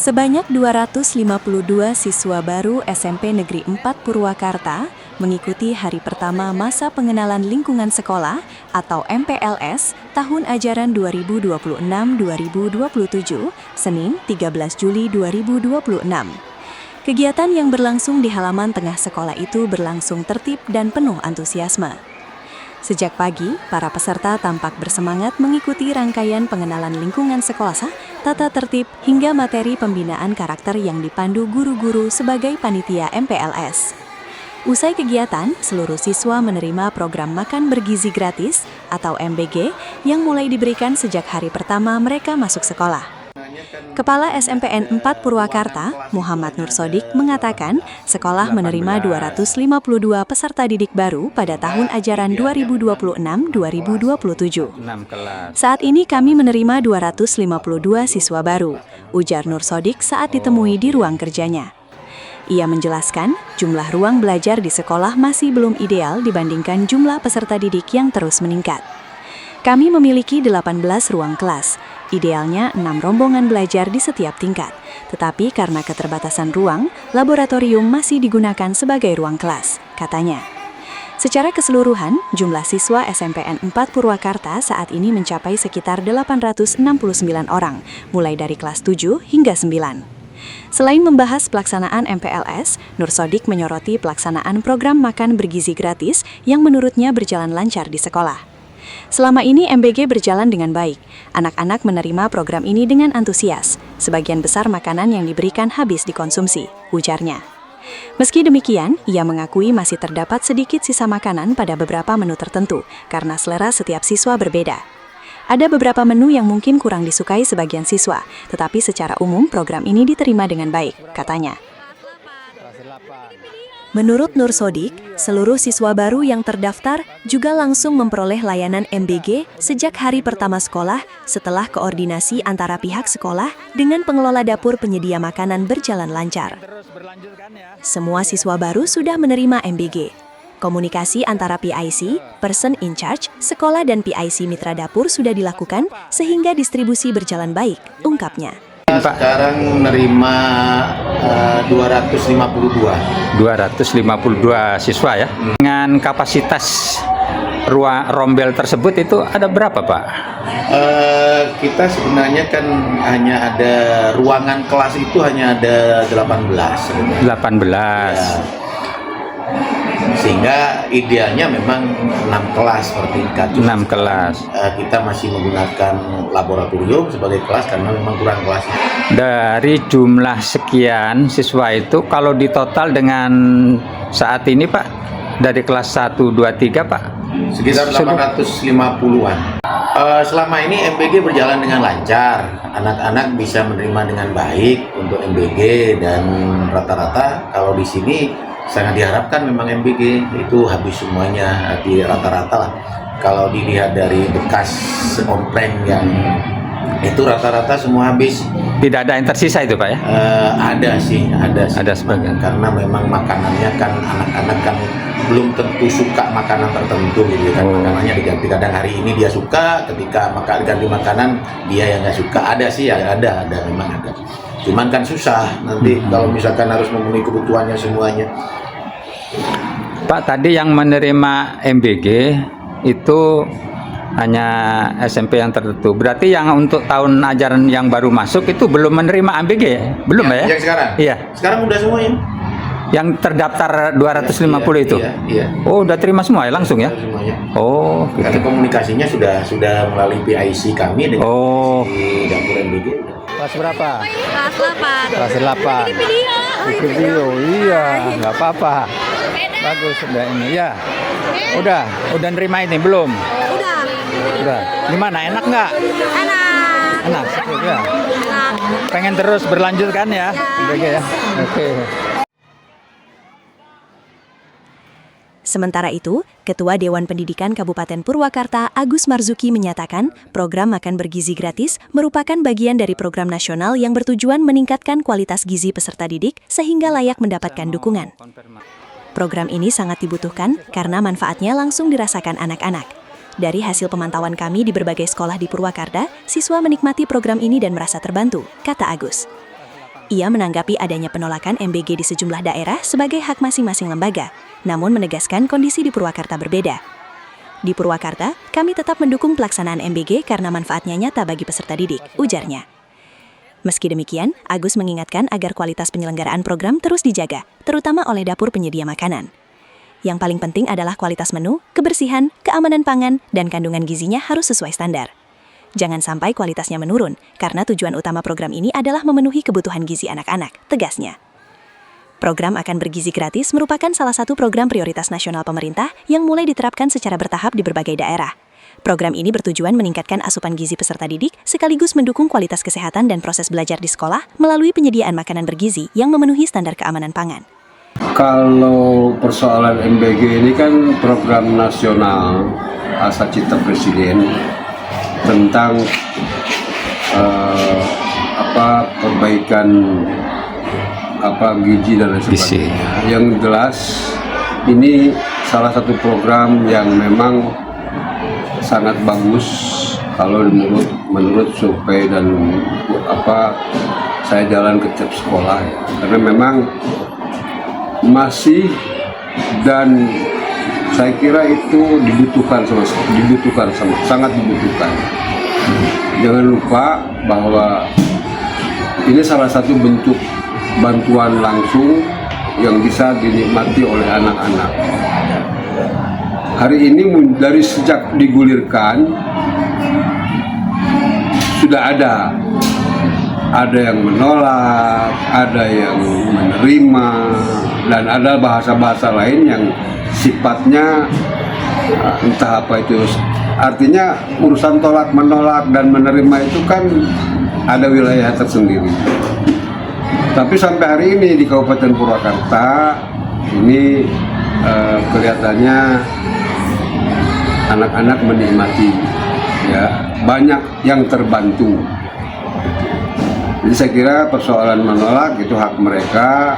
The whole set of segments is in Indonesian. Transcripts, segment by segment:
Sebanyak 252 siswa baru SMP Negeri 4 Purwakarta mengikuti hari pertama masa pengenalan lingkungan sekolah atau MPLS tahun ajaran 2026-2027, Senin 13 Juli 2026. Kegiatan yang berlangsung di halaman tengah sekolah itu berlangsung tertib dan penuh antusiasme. Sejak pagi, para peserta tampak bersemangat mengikuti rangkaian pengenalan lingkungan sekolah, tata tertib, hingga materi pembinaan karakter yang dipandu guru-guru sebagai panitia MPLS. Usai kegiatan, seluruh siswa menerima program makan bergizi gratis atau MBG yang mulai diberikan sejak hari pertama mereka masuk sekolah. Kepala SMPN 4 Purwakarta, Muhammad Nur Sodik, mengatakan sekolah menerima 252 peserta didik baru pada tahun ajaran 2026-2027. Saat ini kami menerima 252 siswa baru, ujar Nur Sodik saat ditemui di ruang kerjanya. Ia menjelaskan, jumlah ruang belajar di sekolah masih belum ideal dibandingkan jumlah peserta didik yang terus meningkat. Kami memiliki 18 ruang kelas, idealnya 6 rombongan belajar di setiap tingkat. Tetapi karena keterbatasan ruang, laboratorium masih digunakan sebagai ruang kelas, katanya. Secara keseluruhan, jumlah siswa SMPN 4 Purwakarta saat ini mencapai sekitar 869 orang, mulai dari kelas 7 hingga 9. Selain membahas pelaksanaan MPLS, Nur Sodik menyoroti pelaksanaan program makan bergizi gratis yang menurutnya berjalan lancar di sekolah. Selama ini MBG berjalan dengan baik. Anak-anak menerima program ini dengan antusias. Sebagian besar makanan yang diberikan habis dikonsumsi, ujarnya. Meski demikian, ia mengakui masih terdapat sedikit sisa makanan pada beberapa menu tertentu, karena selera setiap siswa berbeda. Ada beberapa menu yang mungkin kurang disukai sebagian siswa, tetapi secara umum program ini diterima dengan baik, katanya. Menurut Nur Sodik, seluruh siswa baru yang terdaftar juga langsung memperoleh layanan MBG sejak hari pertama sekolah setelah koordinasi antara pihak sekolah dengan pengelola dapur penyedia makanan berjalan lancar. Semua siswa baru sudah menerima MBG. Komunikasi antara PIC, Person in Charge, sekolah dan PIC mitra dapur sudah dilakukan sehingga distribusi berjalan baik, ungkapnya. Sekarang menerima 252 siswa ya. Dengan kapasitas ruang rombel tersebut itu ada berapa, Pak? Kita sebenarnya kan hanya ada ruangan kelas itu hanya ada 18 sebenarnya. 18. Ya. Sehingga idealnya memang 6 kelas seperti itu. 6 kelas. Kita masih menggunakan laboratorium sebagai kelas karena memang kurang kelas. Dari jumlah sekian siswa itu kalau ditotal dengan saat ini, Pak, dari kelas 1, 2, 3, Pak? Sekitar 850-an. Selama ini MBG berjalan dengan lancar. Anak-anak bisa menerima dengan baik untuk MBG dan rata-rata kalau di sini sangat diharapkan memang MBG itu habis semuanya di rata-rata lah. Kalau dilihat dari bekas komplain yang itu rata-rata semua habis. Tidak ada yang tersisa itu, Pak ya? Ada sih. Ada sebagian. Karena memang makanannya kan anak-anak kan belum tentu suka makanan tertentu gitu kan. Makanannya diganti, kadang hari ini dia suka, ketika ganti makanan dia yang nggak suka. Ada sih ya, ada memang ada. Cuman kan susah nanti kalau misalkan harus memenuhi kebutuhannya semuanya. Pak, tadi yang menerima MBG itu hanya SMP yang tertentu. Berarti yang untuk tahun ajaran yang baru masuk itu belum menerima MBG ya? Belum ya? Yang sekarang? Iya. Sekarang udah semuanya. Yang terdaftar 250 itu? Iya. Oh, udah terima semua ya langsung ya? Semuanya. Oh, gitu. Karena komunikasinya sudah melalui PIC kami dengan PIC dapur MBG. Kelas berapa? Kelas 8. Kelas 8. Bikin video, iya, nggak apa-apa. Bagus, udah ini ya. Udah nerima ini belum? Udah. Gimana, enak nggak? Enak, ya. Pengen terus berlanjut kan ya? Ya. Oke. Sementara itu, Ketua Dewan Pendidikan Kabupaten Purwakarta Agus Marzuki menyatakan program makan bergizi gratis merupakan bagian dari program nasional yang bertujuan meningkatkan kualitas gizi peserta didik sehingga layak mendapatkan dukungan. Program ini sangat dibutuhkan karena manfaatnya langsung dirasakan anak-anak. Dari hasil pemantauan kami di berbagai sekolah di Purwakarta, siswa menikmati program ini dan merasa terbantu, kata Agus. Ia menanggapi adanya penolakan MBG di sejumlah daerah sebagai hak masing-masing lembaga, namun menegaskan kondisi di Purwakarta berbeda. Di Purwakarta, kami tetap mendukung pelaksanaan MBG karena manfaatnya nyata bagi peserta didik, ujarnya. Meski demikian, Agus mengingatkan agar kualitas penyelenggaraan program terus dijaga, terutama oleh dapur penyedia makanan. Yang paling penting adalah kualitas menu, kebersihan, keamanan pangan, dan kandungan gizinya harus sesuai standar. Jangan sampai kualitasnya menurun, karena tujuan utama program ini adalah memenuhi kebutuhan gizi anak-anak, tegasnya. Program Akan Bergizi Gratis merupakan salah satu program prioritas nasional pemerintah yang mulai diterapkan secara bertahap di berbagai daerah. Program ini bertujuan meningkatkan asupan gizi peserta didik, sekaligus mendukung kualitas kesehatan dan proses belajar di sekolah melalui penyediaan makanan bergizi yang memenuhi standar keamanan pangan. Kalau persoalan MBG ini kan program nasional asal cipta Presiden tentang perbaikan gizi dan lain sebagainya. Yang jelas ini salah satu program yang memang sangat bagus kalau menurut survei dan saya jalan ke tiap sekolah ya. Karena memang masih dan saya kira itu sangat dibutuhkan. Jangan lupa bahwa ini salah satu bentuk bantuan langsung yang bisa dinikmati oleh anak-anak. Hari ini dari sejak digulirkan sudah ada yang menolak, ada yang menerima, dan ada bahasa-bahasa lain yang sifatnya entah apa itu. Artinya urusan tolak menolak dan menerima itu kan ada wilayah tersendiri. Tapi sampai hari ini di Kabupaten Purwakarta ini kelihatannya anak-anak menikmati, ya, banyak yang terbantu. Jadi saya kira persoalan menolak itu hak mereka,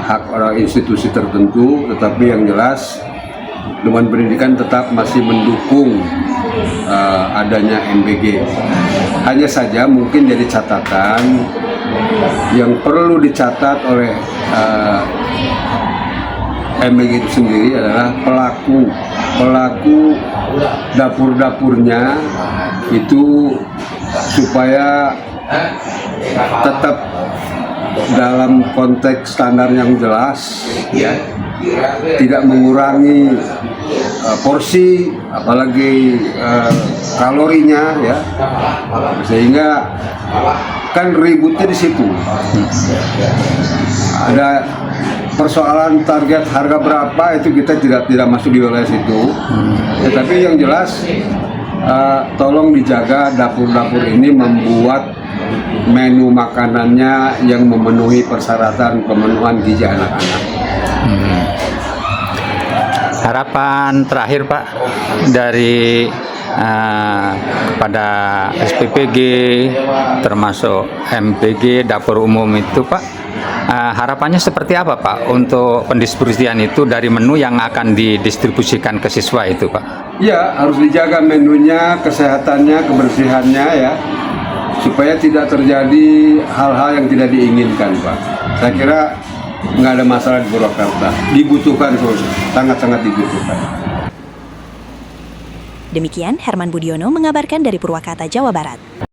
hak orang institusi tertentu, tetapi yang jelas Dewan Pendidikan tetap masih mendukung adanya MBG. Hanya saja mungkin jadi catatan yang perlu dicatat oleh MBG itu sendiri adalah pelaku dapur-dapurnya itu supaya tetap dalam konteks standar yang jelas, ya, tidak mengurangi porsi, apalagi kalorinya, ya, sehingga kan ributnya di situ. Ada persoalan target harga berapa itu kita tidak masuk di wilayah situ, tetapi yang jelas tolong dijaga dapur-dapur ini membuat menu makanannya yang memenuhi persyaratan pemenuhan gizi anak-anak. Harapan terakhir Pak dari kepada SPPG termasuk MPG dapur umum itu Pak, harapannya seperti apa Pak untuk pendistribusian itu dari menu yang akan didistribusikan ke siswa itu Pak? Ya, harus dijaga menunya, kesehatannya, kebersihannya, ya, supaya tidak terjadi hal-hal yang tidak diinginkan Pak. Saya kira nggak ada masalah di Purwakarta, dibutuhkan, sangat-sangat dibutuhkan. Demikian Herman Budiono mengabarkan dari Purwakarta, Jawa Barat.